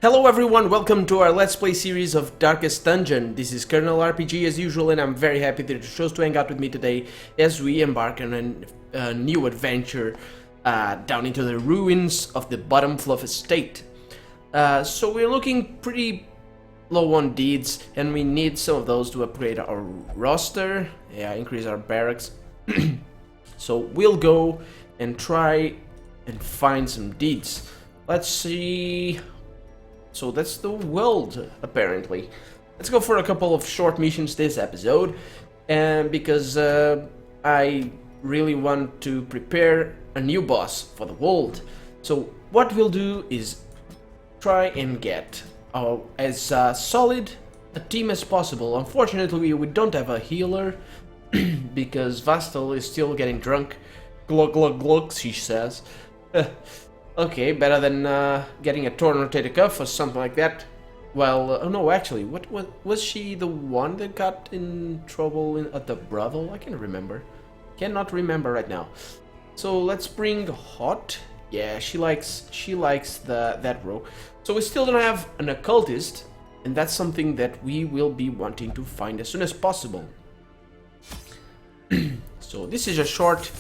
Hello everyone, welcome to our Let's Play series of Darkest Dungeon. This is Colonel RPG as usual, and I'm very happy that you chose to hang out with me today as we embark on a new adventure down into the ruins of the Bottomfluff Estate. So we're looking pretty low on deeds, and we need some of those to upgrade our roster, increase our barracks. So we'll go and try and find some deeds. Let's see. So that's the world, apparently. Let's go for a couple of short missions this episode, and because I really want to prepare a new boss for the world. So what we'll do is try and get as solid a team as possible. Unfortunately, we don't have a healer because Vastal is still getting drunk. Glug glug glug, she says. Okay, better than getting a torn rotator cuff or something like that. Well, oh no, actually, what was she the one that got in trouble at the brothel? I can't remember. Cannot remember right now. So let's bring Hot. Yeah, she likes that row. So we still don't have an occultist, and that's something that we will be wanting to find as soon as possible. So this is a short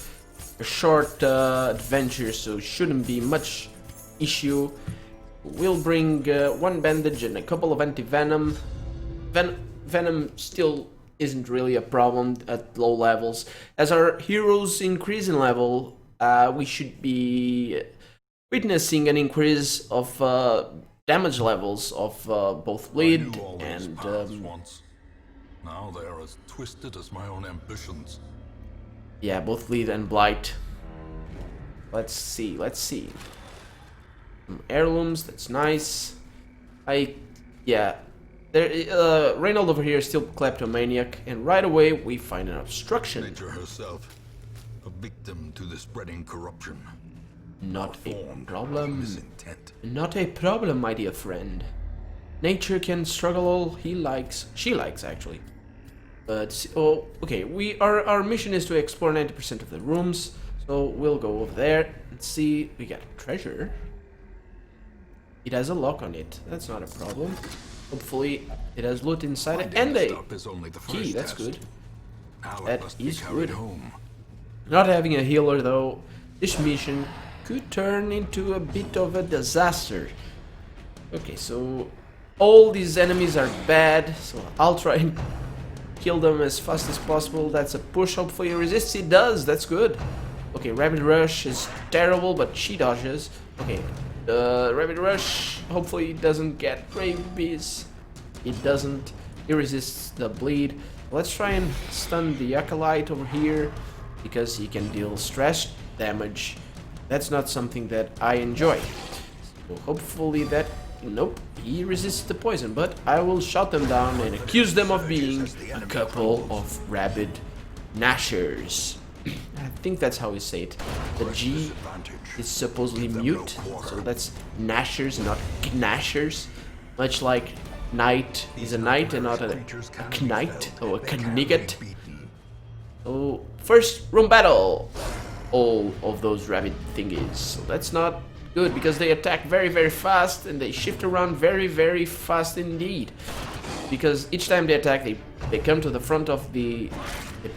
adventure, so shouldn't be much issue. We'll bring one bandage and a couple of anti-venom. Venom still isn't really a problem at low levels. As our heroes increase in level, we should be witnessing an increase of damage levels of both bleed and now they are as twisted as my own ambitions. yeah, both bleed and blight. Let's see. Some heirlooms, that's nice. Reynold over here is still kleptomaniac, and right away we find an obstruction. Nature herself, a victim to the spreading corruption. Not a problem. Misintent. Not a problem, my dear friend. Nature can struggle all she likes actually. But okay, our mission is to explore 90% of the rooms, so we'll go over there and see. We got treasure. It has a lock on it. That's not a problem. Hopefully, it has loot inside it and a key. That's good. That is good. Not having a healer though, this mission could turn into a bit of a disaster. Okay, so all these enemies are bad, so I'll try and kill them as fast as possible. That's a push. Hopefully it resists. It does. That's good. Okay, Rapid Rush is terrible, but she dodges. Okay, Rapid Rush. Hopefully it doesn't get rabies. It doesn't. It resists the bleed. Let's try and stun the Acolyte over here because he can deal stress damage. That's not something that I enjoy. So hopefully that. Nope, he resists the poison, but I will shut them down and accuse them of being a couple of rabid gnashers. I think that's how we say it. The G is supposedly mute, so that's gnashers, not gnashers. Much like knight is a knight and not a knight or a knigget. So first room battle. All of those rabid thingies. So that's not good because they attack very, very fast and they shift around very, very fast indeed. Because each time they attack, they come to the front of the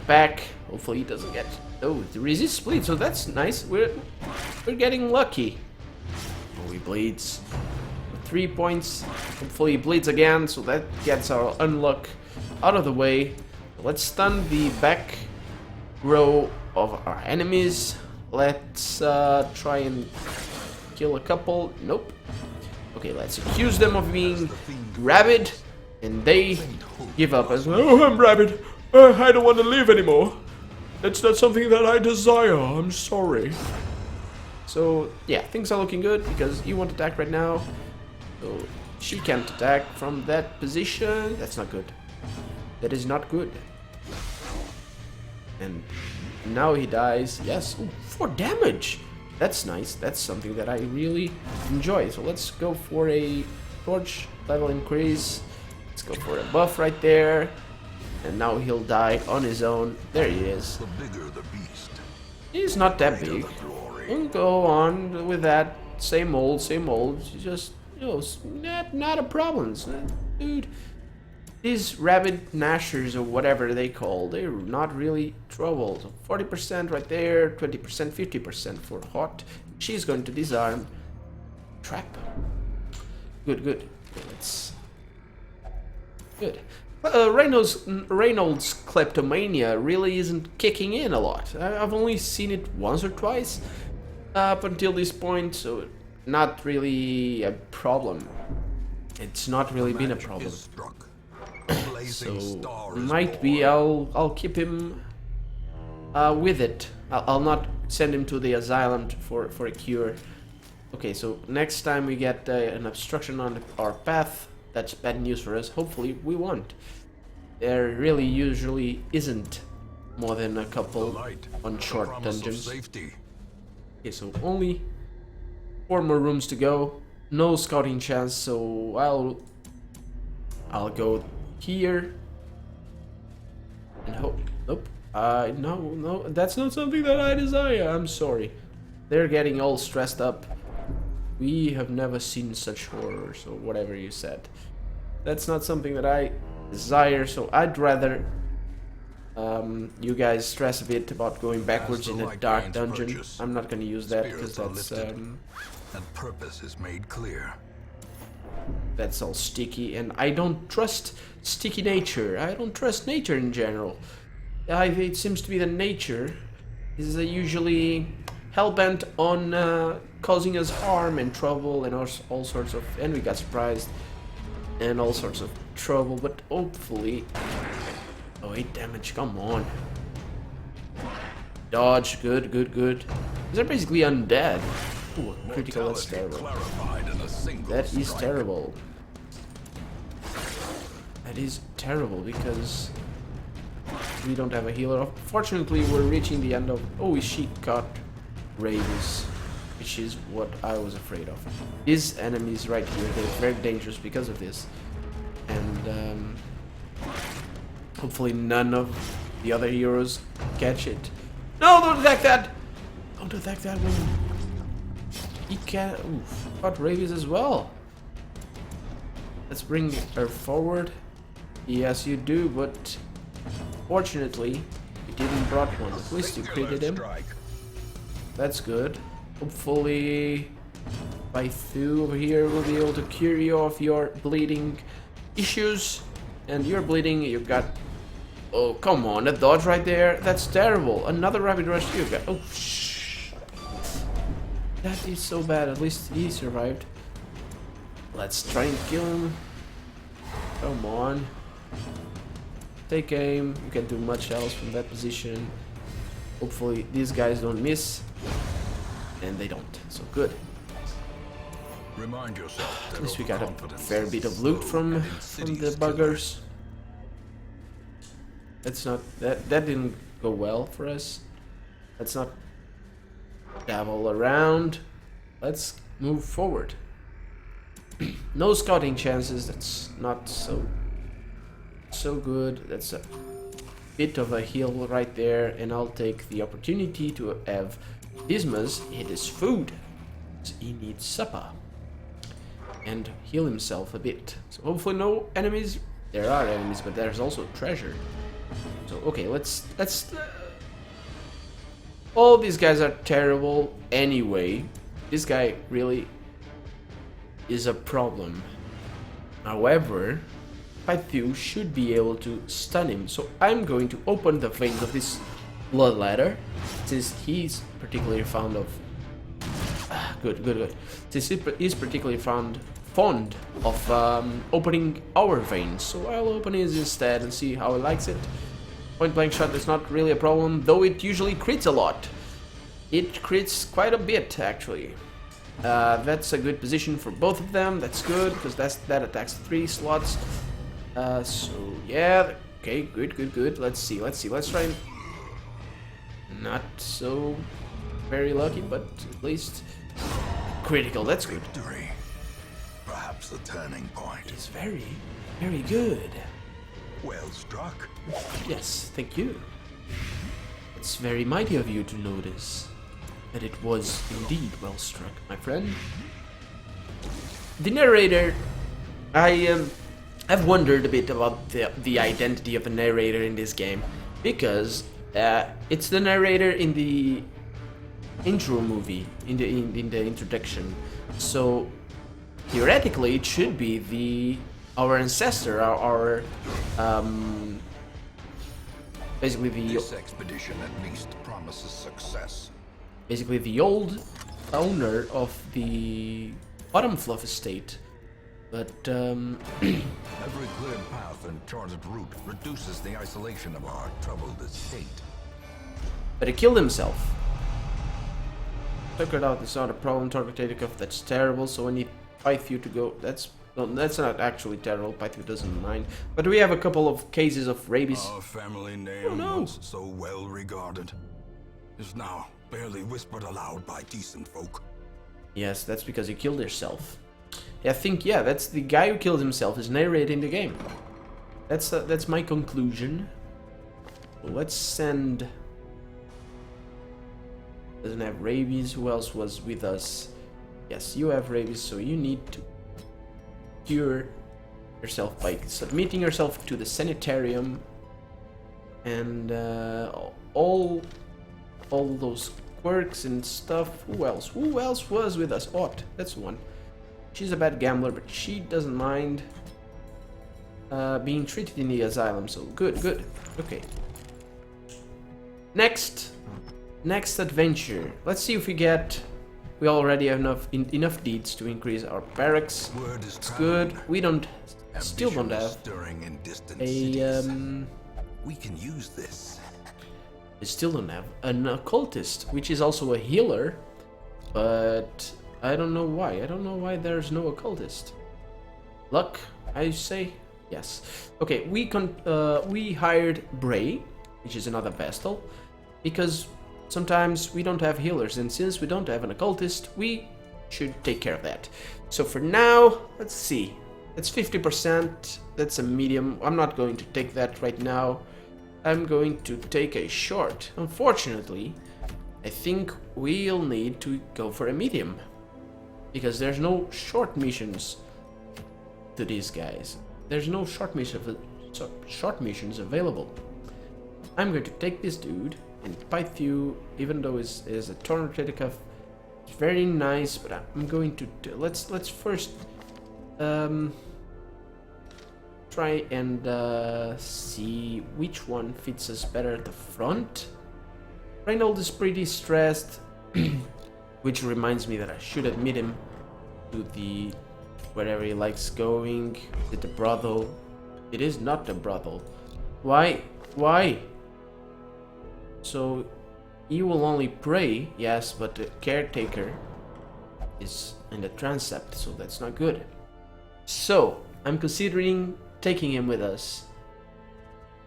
pack. Hopefully, he doesn't get. Oh, it resists bleed, so that's nice. We're getting lucky. Oh, he bleeds. 3 points. Hopefully, he bleeds again, so that gets our unluck out of the way. Let's stun the back row of our enemies. Let's try and kill a couple. Nope. Okay, let's accuse them of being rabid, and they give up as well. Oh, I'm rabid. I don't want to live anymore. That's not something that I desire. I'm sorry. So yeah, things are looking good because you won't attack right now. So she can't attack from that position. That's not good. That is not good. And now he dies. Yes. Ooh, 4 damage. That's nice. That's something that I really enjoy. So let's go for a torch level increase. Let's go for a buff right there. And now he'll die on his own. There he is. The bigger the beast. He's not that big. We'll go on with that. Same old, same old. Just You know, not a problem, dude. These rabbit gnashers or whatever they call, they're not really trouble. So 40% right there, 20%, 50% for hot. She's going to disarm. Trap. Good, good. Let's. Good. Reynolds' kleptomania really isn't kicking in a lot. I've only seen it once or twice up until this point, so not really a problem. It's not really been a problem. So might be I'll keep him with it. I'll not send him to the asylum for a cure. Okay, so next time we get an obstruction on our path, that's bad news for us. Hopefully we won't. There really usually isn't more than a couple on short dungeons. Okay, so only 4 more rooms to go. No scouting chance, so I'll go here and hope. Nope. No, that's not something that I desire. I'm sorry. They're getting all stressed up. We have never seen such horrors, or whatever you said. That's not something that I desire, so I'd rather you guys stress a bit about going backwards in a dark dungeon. I'm not going to use that because that's and purpose is made clear. That's all sticky, and I don't trust sticky nature. I don't trust nature in general. It seems to be that nature is usually hell-bent on causing us harm and trouble and all sorts of... And we got surprised. And all sorts of trouble, but hopefully... Oh, 8 damage, come on. Dodge, good, good, good. These are basically undead. Ooh, critical, that's terrible. That is terrible. That is terrible because we don't have a healer. Fortunately, we're reaching the end of... Oh, she caught rabies, which is what I was afraid of. These enemies right here, they're very dangerous because of this. And hopefully none of the other heroes catch it. No, don't attack that! Don't attack that one. He can't... Oof, got rabies as well. Let's bring her forward. Yes, you do, but fortunately, you didn't brought one. At least you created him. That's good. Hopefully, Baithu over here will be able to cure you of your bleeding issues. And you're bleeding, you've got... Oh, come on, that dodge right there. That's terrible. Another rapid rush you got... Oh, shh. That is so bad. At least he survived. Let's try and kill him. Come on. Take aim. You can't do much else from that position. Hopefully these guys don't miss. And they don't. So good. Remind yourself. At least we got a fair bit of loot from the buggers. That's not... That didn't go well for us. Let's not dabble around. Let's move forward. No scouting chances. That's not so good. That's a bit of a heal right there, and I'll take the opportunity to have Dismas eat his food. He needs supper and heal himself a bit. So hopefully no enemies. There are enemies, but there's also treasure. So okay, let's all these guys are terrible anyway. This guy really is a problem. However, Baithu should be able to stun him. So I'm going to open the veins of this blood ladder, since he's particularly fond of... good. Since he's particularly fond of opening our veins. So I'll open his instead and see how he likes it. Point blank shot is not really a problem, though it usually crits a lot. It crits quite a bit, actually. That's a good position for both of them. That's good, because that attacks 3 slots. So yeah, okay, good. Let's see. Let's try. Not so very lucky, but at least critical. That's good. Victory. Perhaps the turning point. It's very good. Well struck. Yes, thank you. It's very mighty of you to notice that it was indeed well struck, my friend. the narrator, I've wondered a bit about the identity of the narrator in this game, because it's the narrator in the intro movie, in the introduction. So theoretically, it should be our ancestor, our basically This expedition at least promises success. basically the old owner of the Bottomfluff Estate. But Every cleared path and charted route reduces the isolation of our troubled estate. he killed himself. Took it out. It's not a problem. Targeted cuff. That's terrible. So I need Python to go. That's not actually terrible. Python doesn't mind. But we have a couple of cases of rabies. Our family name, once so well regarded, is now barely whispered aloud by decent folk. Yes, that's because he killed himself. I think, yeah, that's the guy who killed himself is narrating the game. That's my conclusion. So let's send. Doesn't have rabies. Who else was with us? Yes, you have rabies, so you need to cure yourself by submitting yourself to the sanitarium, and all those quirks and stuff. Who else? Who else was with us? Ott, that's one. She's a bad gambler, but she doesn't mind being treated in the asylum. So good. Okay. Next adventure. Let's see if we already have enough deeds to increase our barracks. It's good. We still don't have a We can use this. We still don't have an occultist, which is also a healer, but I don't know why. I don't know why there's no occultist. Luck, I say yes. Okay, we hired Bray, which is another Vestal, because sometimes we don't have healers, and since we don't have an occultist, we should take care of that. So for now, let's see. It's 50%. That's a medium. I'm not going to take that right now. I'm going to take a short. Unfortunately, I think we'll need to go for a medium, because there's no short missions to these guys. There's no short missions available. I'm going to take this dude and Pythu, even though is a Tornado, it's very nice, but I'm going to let's first try and see which one fits us better at the front. Reynold is pretty stressed, which reminds me that I should admit him to the wherever he likes going. Is it the brothel? It is not the brothel. Why? So he will only pray, yes, but the caretaker is in the transept, so that's not good. So I'm considering taking him with us,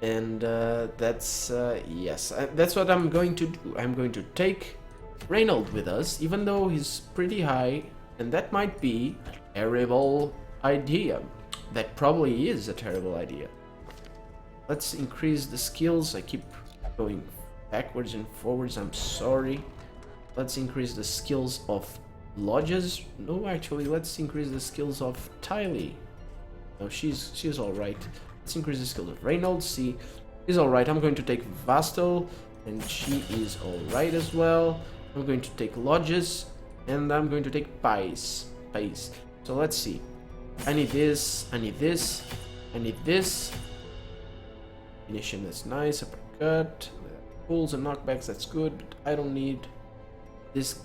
and that's yes, that's what I'm going to do. I'm going to take Reynold with us, even though he's pretty high, and that might be a terrible idea. That probably is a terrible idea. Let's increase the skills. I keep going backwards and forwards, I'm sorry. Let's increase the skills of Lodges. No, actually, let's increase the skills of Tylee. No, she's alright. Let's increase the skills of Reynold. See, he's alright. I'm going to take Vastal, and she is alright as well. I'm going to take Lodges, and I'm going to take Pies. So let's see. I need this, I need this, I need this. Ignition, that's nice. Uppercut. Pulls and knockbacks, that's good. I don't need this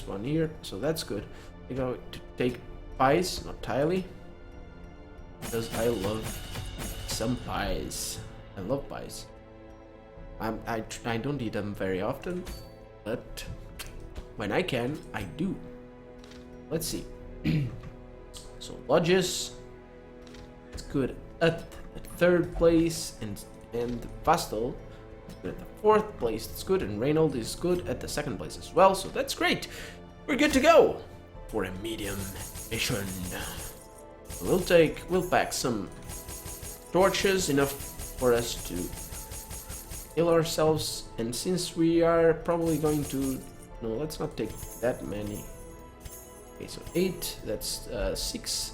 one here, so that's good. I'm going to take pies, not Tylee, because I love some pies. I love pies. I don't eat them very often, but when I can, I do. Let's see. So Lodges, it's good at third place, and Vastal good at the fourth place. It's good, and Reynold is good at the second place as well. So that's great. We're good to go for a medium mission. We'll pack some torches, enough for us to heal ourselves. And since we are probably going to, no, let's not take that many. Okay, so 8, that's 6,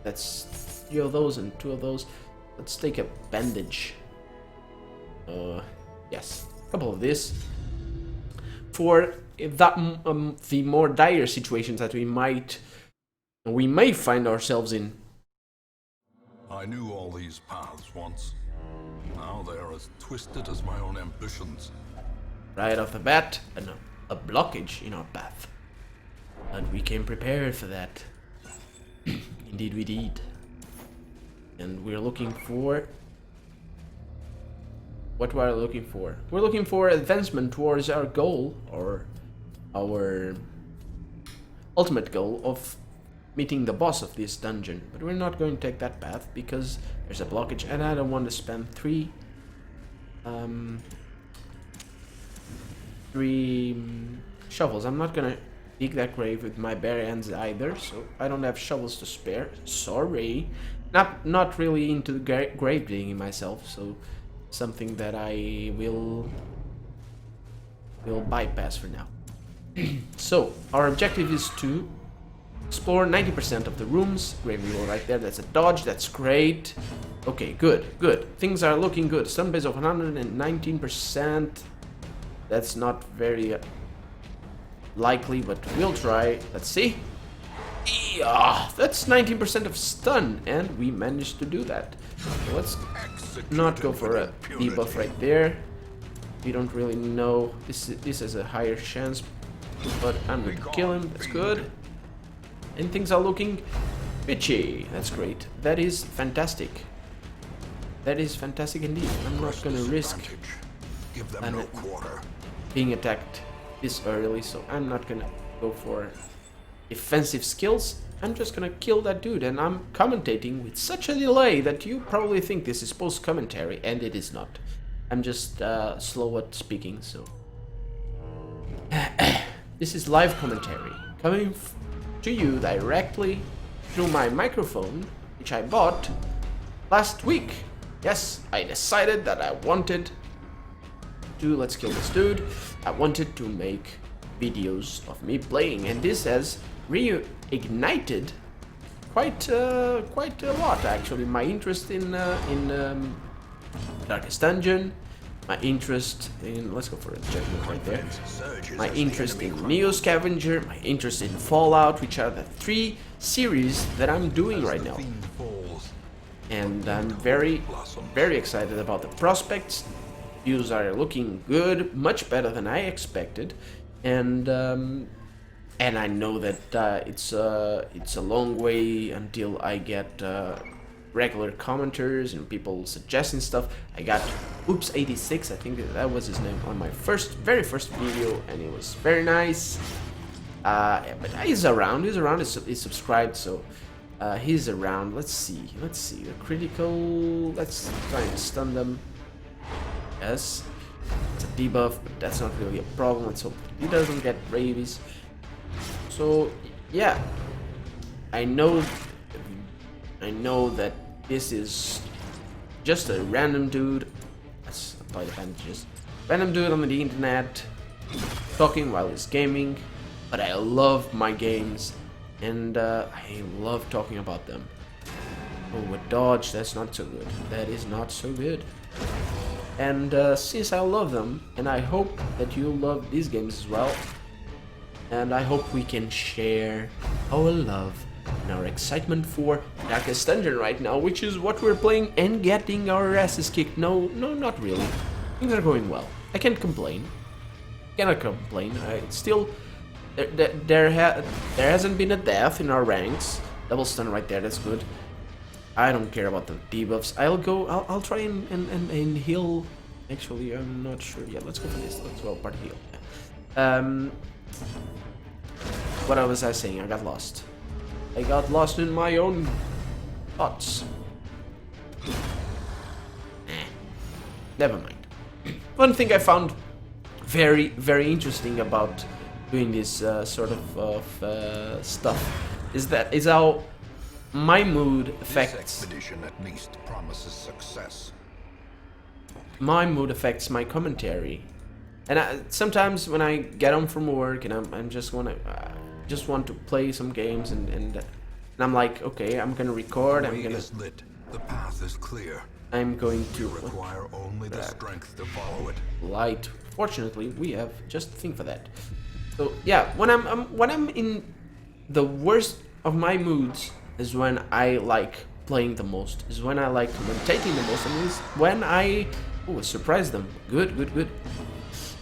that's 3 of those and 2 of those. Let's take a bandage. Yes, a couple of this. For that, the more dire situations that we may find ourselves in. I knew all these paths once. Now they are as twisted as my own ambitions. Right off the bat, a blockage in our path. And we came prepared for that. Indeed we did. And we're looking for... What we are looking for? We're looking for advancement towards our goal, or our ultimate goal of meeting the boss of this dungeon. But we're not going to take that path because there's a blockage and I don't want to spend three shovels. I'm not gonna dig that grave with my bare hands either, so I don't have shovels to spare. Sorry. Not really into the grave digging myself, so something that I will bypass for now. So our objective is to explore 90% of the rooms. Grave wheel right there, that's a dodge, that's great. Okay, good. Things are looking good. Stun base of 119%. That's not very likely, but we'll try. Let's see. Yeah, that's 19% of stun, and we managed to do that. So let's not go for a debuff right there. We don't really know. This has a higher chance, but I'm going to kill him. That's good. And things are looking bitchy. That's great. That is fantastic. That is fantastic indeed. I'm not going to risk being attacked this early, so I'm not going to go for defensive skills. I'm just gonna kill that dude, and I'm commentating with such a delay that you probably think this is post commentary, and it is not. I'm just slow at speaking, so this is live commentary coming to you directly through my microphone, which I bought last week. Yes, I decided that I wanted to, let's kill this dude. I wanted to make videos of me playing, and this has reignited quite a lot actually. My interest in Darkest Dungeon, my interest in, let's go for a checkpoint right there, my interest in Neo Scavenger, my interest in Fallout, which are the 3 series that I'm doing right now. And I'm very excited about the prospects. Views are looking good, much better than I expected, and I know that it's a long way until I get regular commenters and people suggesting stuff. I got Oops86, I think that was his name, on my very first video, and it was very nice. But he's around, he's subscribed, so he's around. Let's see, the critical, let's try and stun them. Yes, it's a debuff, but that's not really a problem. Let's hope he doesn't get rabies. So yeah, I know that this is just a random dude. Let's apply the bandages. Random dude on the internet talking while he's gaming, but I love my games and I love talking about them. Oh, a dodge, that's not so good. That is not so good. And since I love them, and I hope that you love these games as well, and I hope we can share our love and our excitement for Darkest Dungeon right now, which is what we're playing and getting our asses kicked. No, not really. Things are going well. I can't complain. Cannot complain. It's still there hasn't been a death in our ranks. Double stun right there. That's good. I don't care about the debuffs. I'll try and heal. Actually, I'm not sure yet. Let's go for this. Let's go part heal. What was I saying? I got lost. I got lost in my own thoughts. Never mind. One thing I found very interesting about doing this sort of stuff is how my mood affects. This expedition at least promises success. My mood affects my commentary, and sometimes when I get home from work and I'm just wanna just want to play some games, and I'm like, okay, I'm gonna record. The way is lit. The path is clear. I'm going to You require only the strength to follow it. light. Fortunately, we have just a thing for that. So yeah, when I'm in the worst of my moods is when I like playing the most. Is when I like commentating the most, and is when I surprise them. Good, good, good.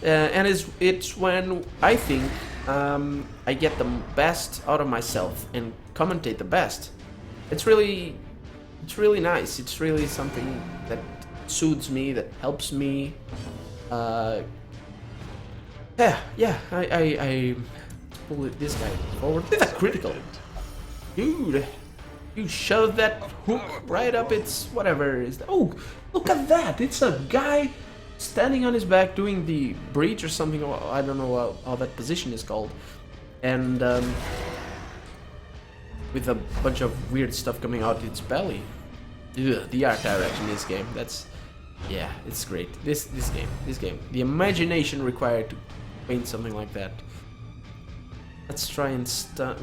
And it's when I think I get the best out of myself and commentate the best. It's really nice. It's really something that soothes me, that helps me. Yeah. I pull this guy forward. That's critical, dude. You shove that hook right up its whatever is. Oh, look at that! It's a guy standing on his back doing the breach or something. Or I don't know how that position is called, and with a bunch of weird stuff coming out its belly. Ugh, the art direction in this game. Yeah, it's great. This game. The imagination required to paint something like that. Let's try and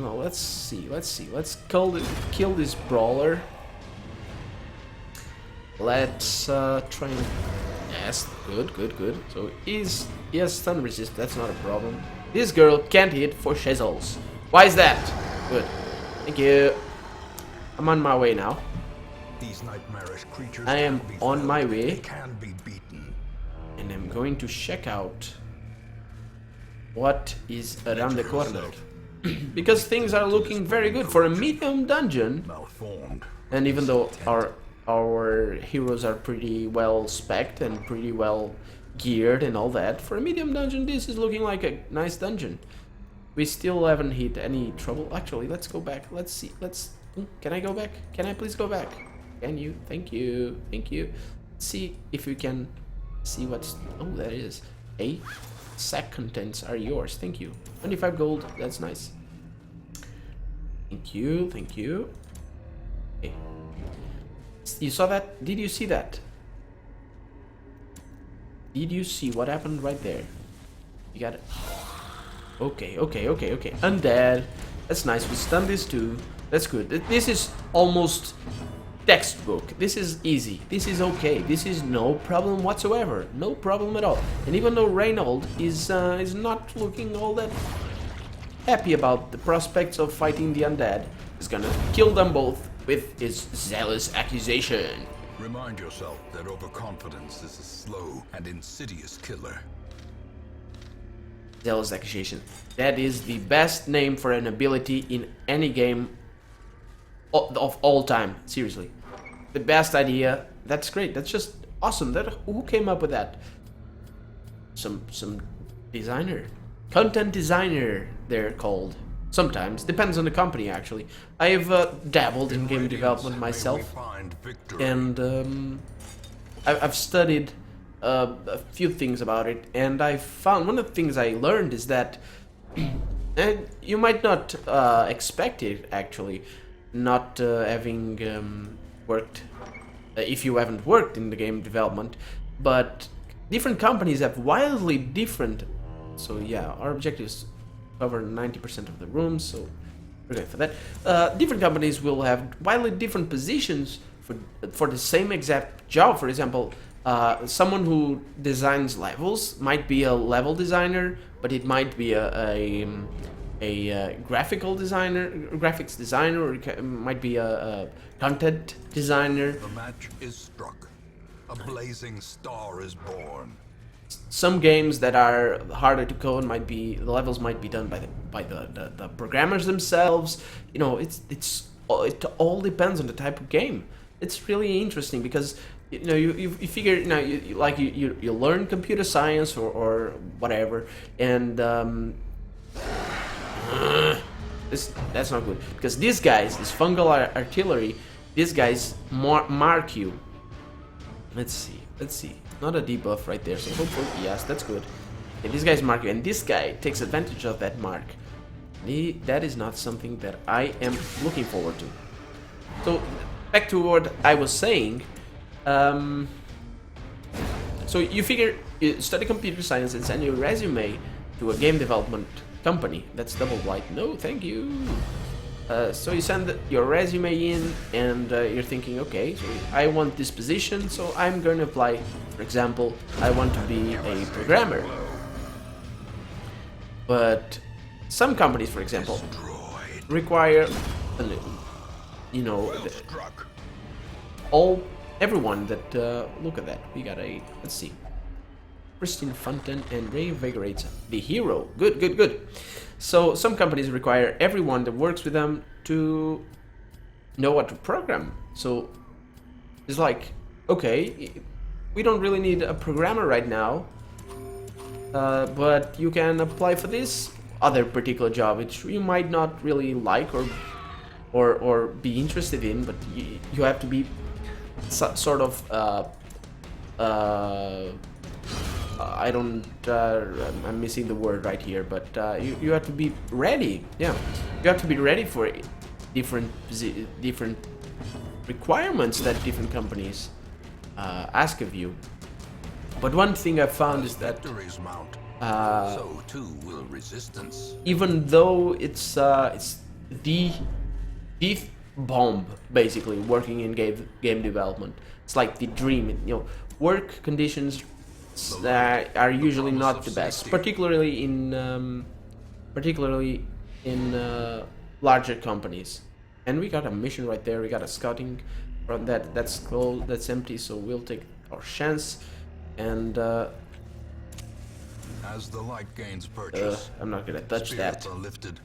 no, let's see. Let's kill this brawler. Let's try and yes, good. So he has stun resist. That's not a problem. This girl can't hit for shizzles. Why is that? Good. Thank you. I'm on my way now. These nightmarish creatures I am on my way. They can be beaten. And I'm going to check out what is around the corner. Because things are looking very good for a medium dungeon. Malformed. And even though our heroes are pretty well spec'd and pretty well geared and all that, for a medium dungeon this is looking like a nice dungeon. We still haven't hit any trouble. Actually, let's go back. Let's see. Can I go back? Can I please go back? Can you? Thank you. Let's see if we can see what's... Oh, there it is. Hey, sack contents are yours. Thank you. 25 gold. That's nice. Thank you. Okay. You saw that? Did you see that? Did you see what happened right there? You got it. Okay. Undead. That's nice. We stunned this too. That's good. This is almost textbook. This is easy. This is okay. This is no problem whatsoever. No problem at all. And even though Reynold is not looking all that happy about the prospects of fighting the undead, he's gonna kill them both with his zealous accusation. Remind yourself that overconfidence is a slow and insidious killer. Zealous accusation. That is the best name for an ability in any game of all time. Seriously, the best idea. That's great. That's just awesome. Who came up with that? Some designer, content designer. They're called. Sometimes depends on the company. Actually, I've dabbled in game development myself, and I've studied a few things about it, and I found one of the things I learned is that, and you might not expect it actually, not having worked, if you haven't worked in the game development, but different companies have wildly different. So yeah, our objectives cover 90% of the rooms, so we're going for that. Different companies will have wildly different positions for the same exact job. For example, someone who designs levels might be a level designer, but it might be a graphics designer, or it might be a content designer. The match is struck. A blazing star is born. Some games that are harder to code the levels might be done by the programmers themselves. You know, it all depends on the type of game. It's really interesting because you know you figure, you know, you learn computer science or whatever, and that's not good, because these guys, this fungal artillery, these guys mark you. Let's see. Not a debuff right there, so hopefully, yes, that's good. And these guys mark you, and this guy takes advantage of that mark. That is not something that I am looking forward to. So, back to what I was saying. So you figure, you study computer science and send your resume to a game development company. That's double white. No, thank you. So you send your resume in, and you're thinking, okay, so I want this position, so I'm going to apply. For example, I want to be a programmer. But some companies, for example, require, you know, everyone that look at that. We got a, let's see, pristine fountain and reinvigorates the hero. Good, good, good. So some companies require everyone that works with them to know what to program. So it's like, okay, we don't really need a programmer right now, but you can apply for this other particular job, which you might not really like or be interested in, but you have to be sort of I'm missing the word right here, but you have to be ready. Yeah, you have to be ready for different requirements that different companies ask of you. But one thing I found is that so too will resistance. Even though it's the bomb basically working in game development, it's like the dream. You know, work conditions are usually not the best, particularly in larger companies. And we got a mission right there. We got a scouting from that's closed, that's empty, so we'll take our chance. And as the light gains purchase, I'm not gonna touch that. Are lifted,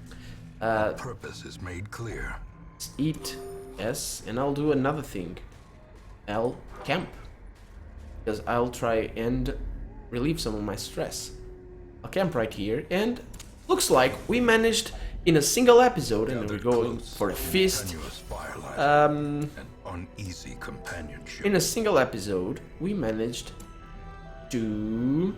purpose is made clear. Let's eat S, and I'll do another thing. L, camp, because I'll try and relieve some of my stress. I'll camp right here, and looks like we managed in a single episode, and we're going for a feast. An uneasy companionship. In a single episode, we managed to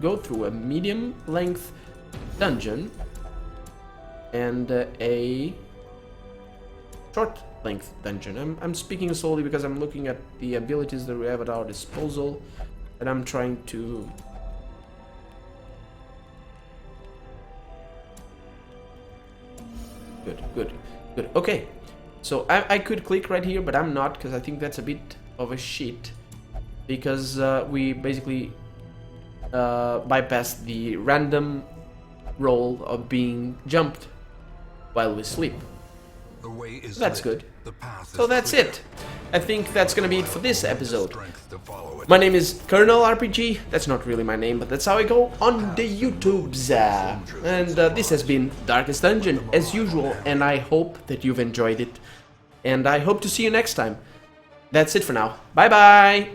go through a medium length dungeon and a short length dungeon. I'm speaking slowly because I'm looking at the abilities that we have at our disposal, and I'm trying to good. Okay, so I could click right here, but I'm not, because I think that's a bit of a shit, because we basically bypass the random roll of being jumped while we sleep. The way is that's lit. good. The path So is that's clear. it. I think that's gonna be it for this episode. Strength to follow it. My name is Colonel RPG. That's not really my name, but that's how I go on the YouTubes. And this has been Darkest Dungeon, as usual, and I hope that you've enjoyed it. And I hope to see you next time. That's it for now. Bye bye!